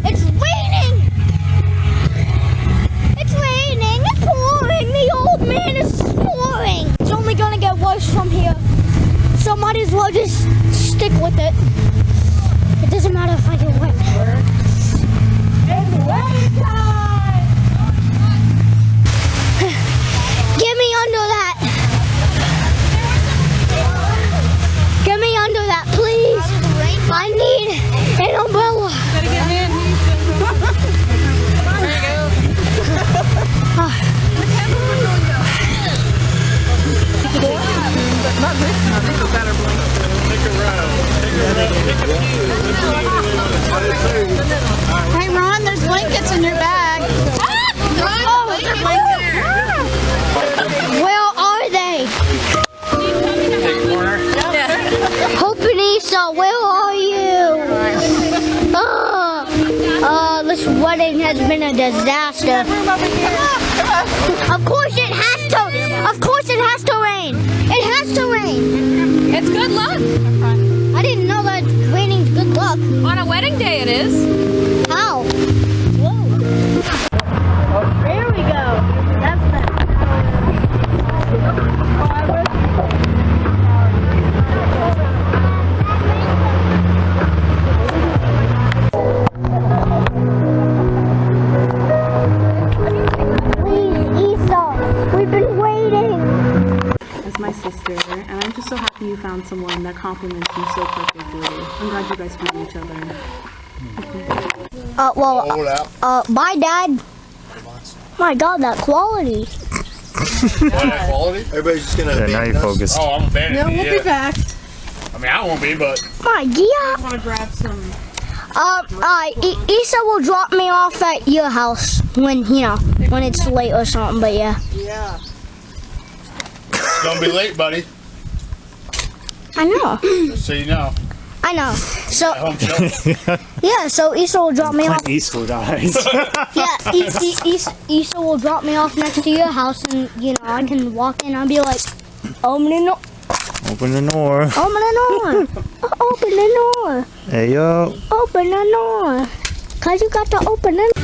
It's raining! It's raining, it's pouring, the old man is snoring. It's only gonna get worse from here. So might as well just stick with it. It doesn't matter if I get wet. It's wedding time! Get me under that. Get me under that, please. I need an umbrella. Gotta get in. There you go. Not this one. I think the better one. Hey Ron, there's blankets in your bag. Where are they? Hope and Esau, where are you? this wedding has been a disaster. Of course it has to. Of course it has to rain. It has to rain. It's good luck. I didn't know that raining's good luck. On a wedding day it is. How? Whoa. There we go. That's better. My sister, and I'm just so happy you found someone that compliments you so perfectly. I'm glad you guys found each other. Bye, Dad. My God, that quality. That quality? Everybody's just gonna. Yeah, now you're focused. Oh, I'm abandoning No, you. we'll be back. I mean, I won't be, but. My God. I want to grab some. Issa will drop me off at your house when, when it's late or something, but yeah. Yeah. It's gonna be late, buddy. I know. Just so you know. I know. So, Home show. yeah, so Issa will drop me off. Clint Eastwood eyes. Yeah, Issa will drop me off next to your house, and, I can walk in and I'll be like, open the door. Open the door. Open the door. Open the door. Hey, yo. Open the door. Because you got to open the door.